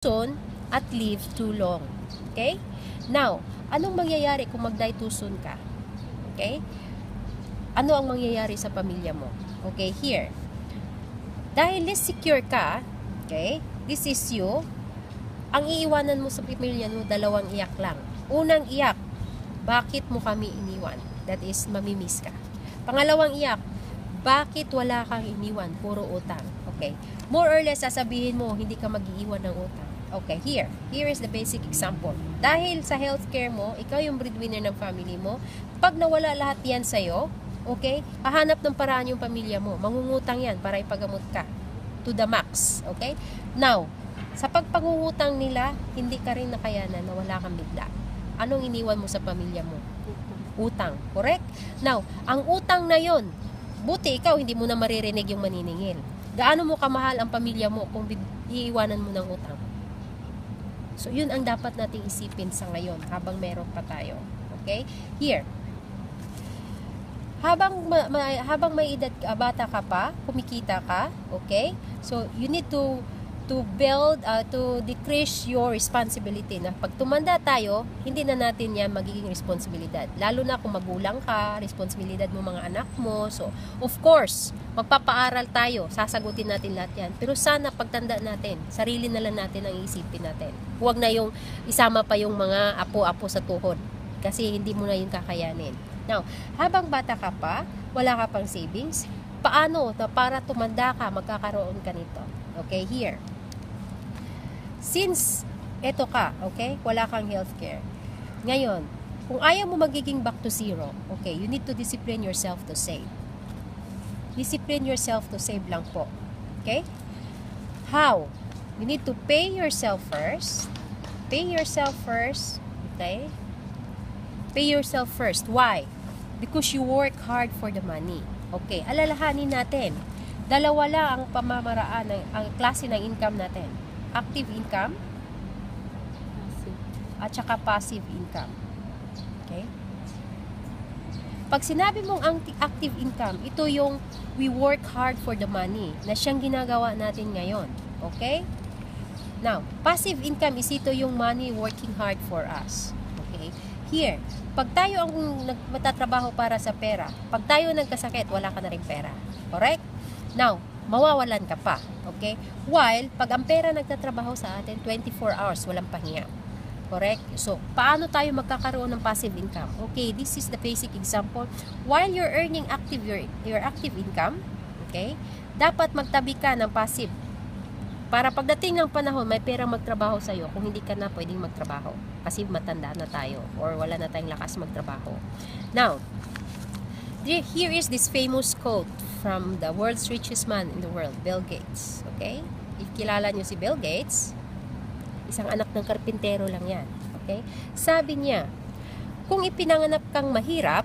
soon at live too long. Okay? Now, anong mangyayari kung mag-die too soon ka? Okay? Ano ang mangyayari sa pamilya mo? Okay, here. Dahil less secure ka, okay, this is you, ang iiwanan mo sa pamilya mo, dalawang iyak lang. Unang iyak, bakit mo kami iniwan? That is, mamimiss ka. Pangalawang iyak, bakit wala kang iniwan? Puro utang. Okay. More or less, sasabihin mo, hindi ka mag-iiwan ng utang. Okay, here. Here is the basic example. Dahil sa healthcare mo, ikaw yung breadwinner ng family mo, pag nawala lahat yan sa'yo, okay, hahanap ng paraan yung pamilya mo. Mangungutang yan para ipagamot ka. To the max. Okay? Now, sa pagpangungutang nila, hindi ka rin nakayanan na wala kang bigla. Anong iniwan mo sa pamilya mo? Utang. Correct? Now, ang utang na yon, buti ikaw hindi mo na maririnig yung maniningil. Gaano mo kamahal ang pamilya mo kung iiwanan mo ng utang? So, yun ang dapat nating isipin sa ngayon habang meron pa tayo. Okay? Here. Habang may edad bata ka pa, kumikita ka, okay? So, you need to build, to decrease your responsibility. Na pag tumanda tayo, hindi na natin yan magiging responsibilidad. Lalo na kung magulang ka, responsibilidad mo mga anak mo. So, of course, magpapaaral tayo, sasagutin natin lahat yan. Pero sana pagtanda natin, sarili na lang natin ang isipin natin. Huwag na yung isama pa yung mga apo-apo sa tuhod. Kasi hindi mo na yun kakayanin. Now, habang bata ka pa, wala ka pang savings, paano na para tumanda ka, magkakaroon ka nito? Okay, here. Since eto ka, okay, wala kang healthcare. Ngayon, kung ayaw mo magiging back to zero, okay, you need to discipline yourself to save. Discipline yourself to save lang po. Okay? How? You need to pay yourself first. Pay yourself first. Okay? Pay yourself first. Why? Because you work hard for the money. Okay, alalahanin natin. Dalawa lang ang pamamaraan, ang klase ng income natin. Active income at saka passive income. Okay? Pag sinabi mong ang active income, ito yung we work hard for the money na siyang ginagawa natin ngayon. Okay? Now, passive income is ito yung money working hard for us. Okay? Here, pag tayo ang matatrabaho para sa pera, pag tayo nagkasakit, wala ka na rin pera. Correct? Now, mawawalan ka pa. Okay? While, pag ang pera nagtatrabaho sa atin, 24 hours, walang pahinga. Correct? So, paano tayo magkakaroon ng passive income? Okay, this is the basic example. While you're earning your active income, okay, dapat magtabi ka ng passive. Para pagdating ng panahon, may perang magtrabaho sa'yo kung hindi ka na pwedeng magtrabaho. Kasi matanda na tayo or wala na tayong lakas magtrabaho. Now, here is this famous quote from the world's richest man in the world, Bill Gates. Okay? If kilala nyo si Bill Gates, isang anak ng karpintero lang yan. Okay? Sabi niya, kung ipinanganak kang mahirap,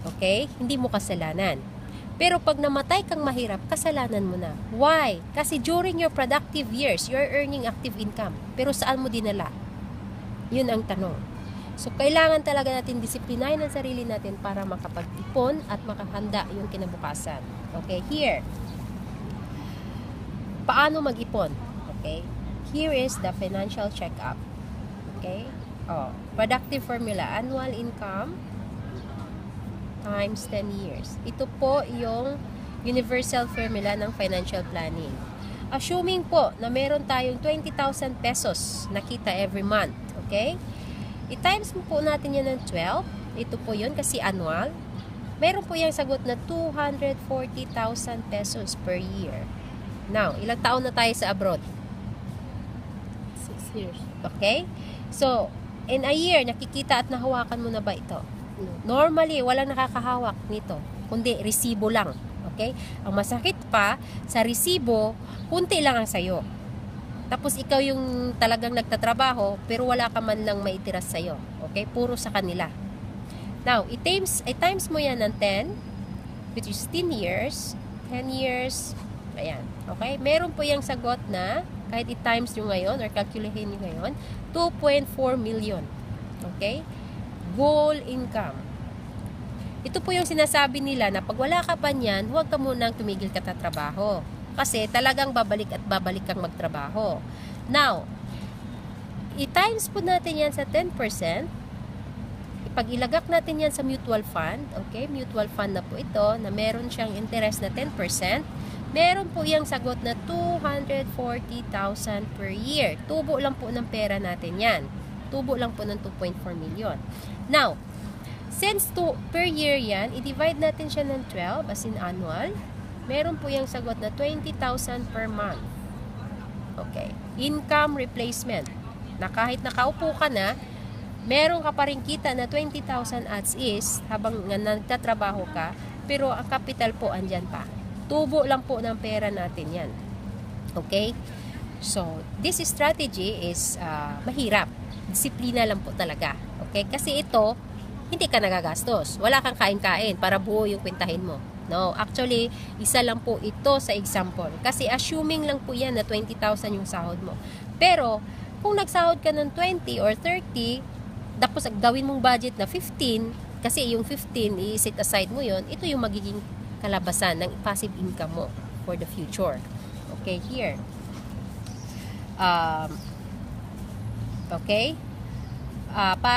okay, hindi mo kasalanan. Pero pag namatay kang mahirap, kasalanan mo na. Why? Kasi during your productive years, you're earning active income. Pero saan mo dinala? Yun ang tanong. So, kailangan talaga natin disiplinahin ang sarili natin para makapag-ipon at makahanda yung kinabukasan. Okay, here. Paano mag-ipon? Okay? Here is the financial check-up. Okay? Oh, productive formula. Annual income times 10 years. Ito po yung universal formula ng financial planning. Assuming po na meron tayong 20,000 pesos na kita every month. Okay? I-times po natin yan ng 12. Ito po yun kasi annual. Meron po yung sagot na 240,000 pesos per year. Now, ilang taon na tayo sa abroad? 6 years. Okay? So, in a year, nakikita at nahawakan mo na ba ito? Normally, walang nakakahawak nito, kundi resibo lang. Okay? Ang masakit pa, sa resibo, kunti lang ang sayo. Tapos ikaw yung talagang nagtatrabaho, pero wala ka man lang maitira sa'yo. Okay? Puro sa kanila. Now, i-times mo yan ng 10, which is 10 years. 10 years. Ayan. Okay? Meron po yung sagot na, kahit i-times nyo ngayon, or calculatein nyo ngayon, 2.4 million. Okay? Goal income. Ito po yung sinasabi nila na pag wala ka pa niyan, huwag ka munang tumigil ka sa trabaho. Kasi talagang babalik at babalik kang magtrabaho. Now, i-times po natin yan sa 10%. Pag ilagak natin yan sa mutual fund, okay, mutual fund na po ito, na meron siyang interest na 10%, meron po yung sagot na 240,000 per year. Tubo lang po ng pera natin yan. Tubo lang po ng 2.4 million. Now, since per year yan, i-divide natin siya ng 12 as in annual, meron po yung sagot na 20,000 per month. Okay. Income replacement. Na kahit nakaupo ka na, meron ka pa rin kita na 20,000 as is habang nagtatrabaho ka, pero ang capital po andyan pa. Tubo lang po ng pera natin yan. Okay? So, this strategy is mahirap. Disiplina lang po talaga. Okay? Kasi ito, hindi ka nagagastos. Wala kang kain-kain para buo yung kwentahin mo. No, actually, isa lang po ito sa example. Kasi assuming lang po yan na 20,000 yung sahod mo. Pero, kung nagsahod ka ng 20 or 30, tapos gawin mong budget na 15, kasi yung 15, i-set aside mo yon, ito yung magiging kalabasan ng passive income mo for the future. Okay, here. Okay?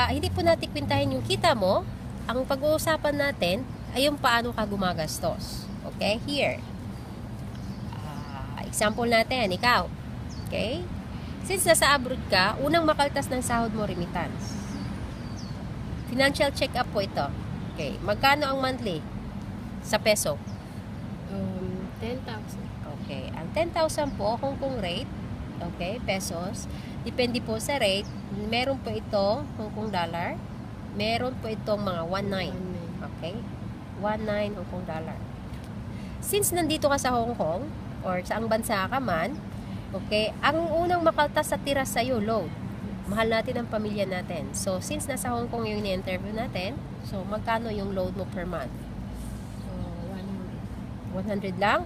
Hindi po natin kwentahin yung kita mo. Ang pag-uusapan natin ay yung paano ka gumagastos. Okay? Here. Example natin, ikaw. Okay? Since nasa abroad ka, unang makaltas ng sahod mo, remittance. Financial check-up po ito. Okay. Magkano ang monthly? Sa peso? 10,000. Okay. Ang 10,000 po, Hong Kong rate. Okay, pesos. Depende po sa rate. Meron po ito, Hong Kong dollar. Meron po itong mga 19. Okay? 19 Hong Kong dollar. Since nandito ka sa Hong Kong, or saang bansa ka man, okay, ang unang makaltas sa tira sa'yo, load. Mahal natin ang pamilya natin. So, since nasa Hong Kong yung ni-interview natin, so, magkano yung load mo per month? So, 100 100. lang?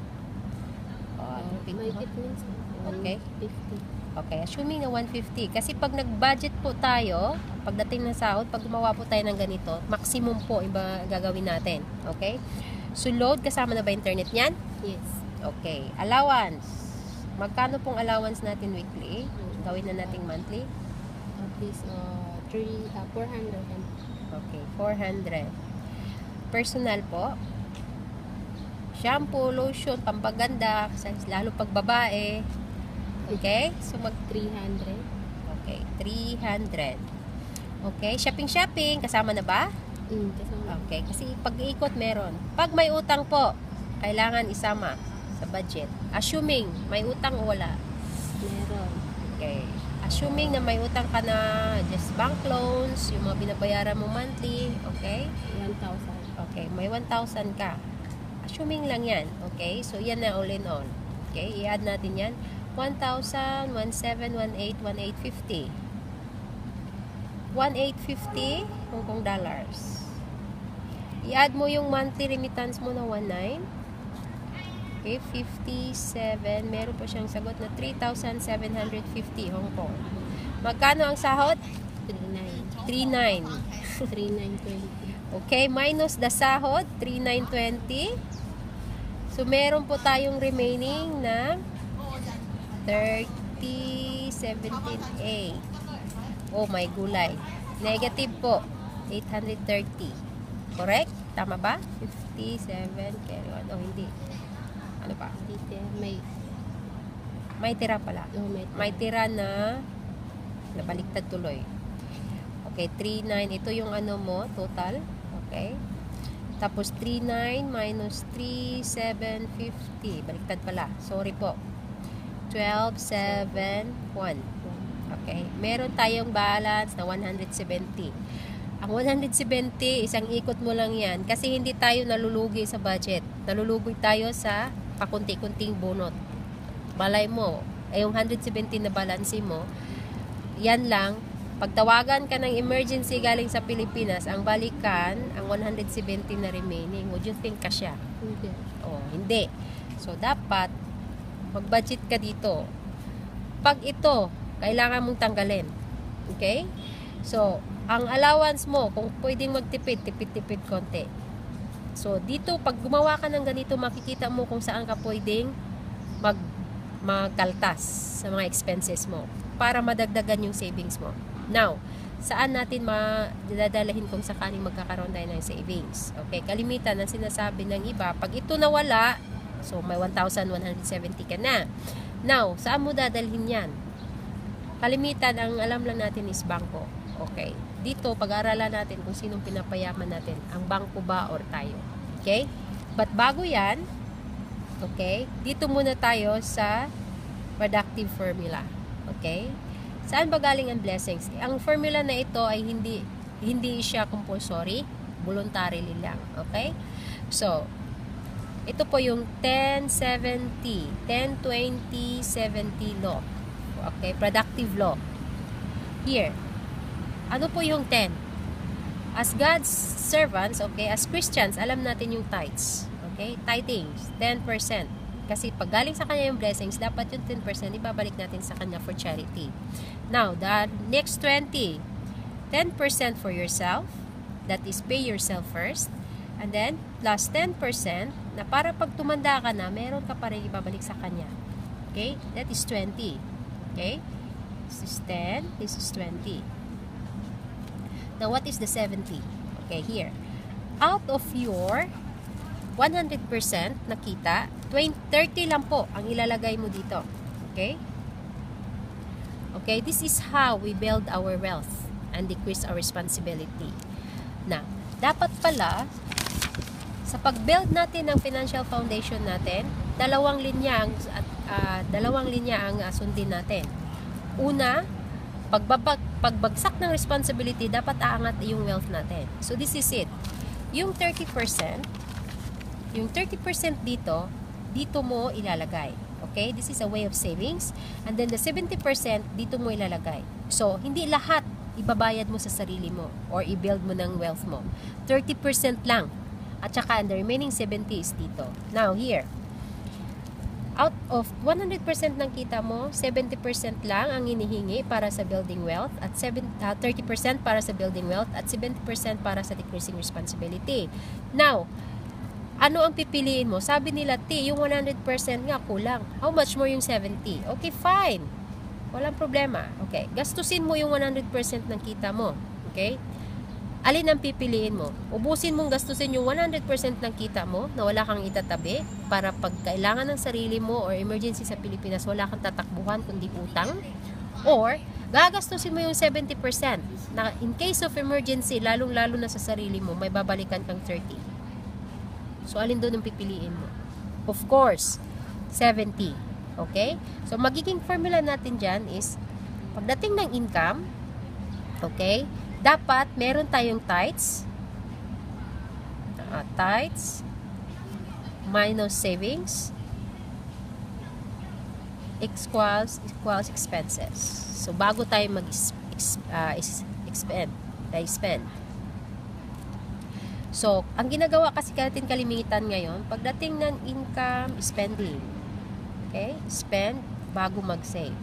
May kit minsan. Okay. 150. Okay, assuming na 150. Kasi pag nag-budget po tayo, pagdating ng sahod, pag gumawa po tayo ng ganito, maximum po iba gagawin natin. Okay? So, load, kasama na ba internet niyan? Yes. Okay. Allowance. Magkano pong allowance natin weekly? Gawin na nating monthly? At least 400. Okay, 400. Personal po. Shampoo, lotion, pampaganda, lalo pag babae. Okay? So, 300. Okay, 300. Okay, shopping, kasama na ba? Kasama. Okay, kasi pag-iikot meron. Pag may utang po, kailangan isama sa budget. Assuming may utang o wala. Meron. Okay. Assuming na may utang ka na just bank loans, yung mga binabayaran mo monthly, okay? 1,000. Okay, may 1,000 ka. Assuming lang yan, okay? So, yan na all in all. Okay, i-add natin yan. 1,000, 1,700, 1,800, 1,850. 1,850 Hong Kong dollars. I-add mo yung monthly remittance mo na 19. Okay, 57. Meron po siyang sagot na 3,750 Hong Kong. Magkano ang sahod? 39. 39. 3920. Okay, minus the sahod, 3,920. So, meron po tayong remaining na 30,17,8. Oh, may gulay. Negative po, 830. Correct? Tama ba? 57, carry on. Oh, hindi. Ano pa? Dito, May tira pala. may May tira na nabaliktad tuloy. Okay, 39. Ito yung ano mo, total. Okay. Tapos 39 minus 3,750. Baliktad pala. Sorry po. 12,701. Okay. Meron tayong balance na 170. Ang 170, isang ikot mo lang yan. Kasi hindi tayo nalulugi sa budget. Nalulugi tayo sa pakunti-kunting bunot. Balay mo. Yung 170 na balance mo, yan lang. Pagtawagan ka ng emergency galing sa Pilipinas, ang balikan, ang 170 na remaining. Would you think kasya? Hindi. Oh, hindi. So, dapat mag-budget ka dito. Pag ito, kailangan mong tanggalin. Okay? So, ang allowance mo, kung pwedeng magtipid, tipid-tipid konti. So, dito, pag gumawa ka ng ganito, makikita mo kung saan ka pwedeng magkaltas sa mga expenses mo. para madagdagan yung savings mo. Now, saan natin madadalahin kung sakaling magkakaroon tayo ng savings? Okay, kalimitan ang sinasabi ng iba, pag ito nawala, so may 1,170 ka na. Now, saan mo dadalhin yan? Kalimitan, ang alam lang natin is bangko. Okay, dito pag-aaralan natin kung sinong pinapayaman natin, ang bangko ba or tayo. Okay, but bago yan, okay, dito muna tayo sa productive formula. Okay, saan ba galing ang blessings? Ang formula na ito ay hindi siya compulsory, voluntary lang. Okay? So, ito po yung 10-70, 10-20-70 law. Okay? Productive law. Here, ano po yung 10? As God's servants, okay, as Christians, alam natin yung tithes. Okay? Tithings, 10%. Kasi pag galing sa kanya yung blessings, dapat yung 10% ibabalik natin sa kanya for charity. Now, the next 20, 10% for yourself, that is pay yourself first, and then plus 10% na para pag tumanda ka na, meron ka pa rin ibabalik sa kanya. Okay? That is 20. Okay? This is 10, this is 20. Now, what is the 70? Okay, here. Out of your 100% nakita, 30 lang po ang ilalagay mo dito. Okay? Okay, this is how we build our wealth and decrease our responsibility. Na, dapat pala, sa pag-build natin ng financial foundation natin, dalawang linya ang sundin natin. Una, pagbagsak ng responsibility, dapat aangat yung wealth natin. So, this is it. Yung 30% dito mo ilalagay. Okay? This is a way of savings. And then the 70%, dito mo ilalagay. So, hindi lahat ibabayad mo sa sarili mo or i-build mo ng wealth mo. 30% lang. At saka, the remaining 70 is dito. Now, here. Out of 100% ng kita mo, 70% lang ang hinihingi para sa building wealth at 30% para sa building wealth at 70% para sa decreasing responsibility. Now, ano ang pipiliin mo? Sabi nila, yung 100% nga kulang. How much more yung 70? Okay, fine. Walang problema. Okay, gastusin mo yung 100% ng kita mo. Okay? Alin ang pipiliin mo? Ubusin mong gastusin yung 100% ng kita mo na wala kang itatabi para pag kailangan ng sarili mo or emergency sa Pilipinas, wala kang tatakbuhan kundi utang? Or, gagastusin mo yung 70% na in case of emergency, lalong-lalo na sa sarili mo, may babalikan kang 30. So, alin doon ang pipiliin mo? Of course, 70. Okay? So, magiging formula natin dyan is, pagdating ng income, okay, dapat meron tayong tithes, minus savings, equals expenses. So, bago tayo spend. So, ang ginagawa kasi natin kalimitan ngayon, pagdating ng income, spending. Okay? Spend bago mag-save.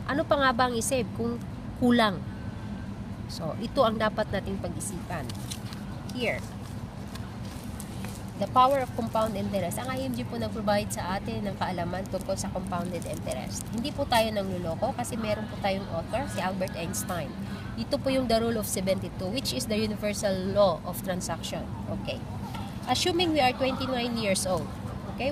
Ano pa nga ba ang i-save kung kulang? So, ito ang dapat nating pag-isipan. Here. The power of compound interest. Ang IMG po nag-provide sa atin ng kaalaman tungkol sa compounded interest. Hindi po tayo nangluloko kasi meron po tayong author, si Albert Einstein. Ito po yung the rule of 72, which is the universal law of transaction. Okay. Assuming we are 29 years old. Okay.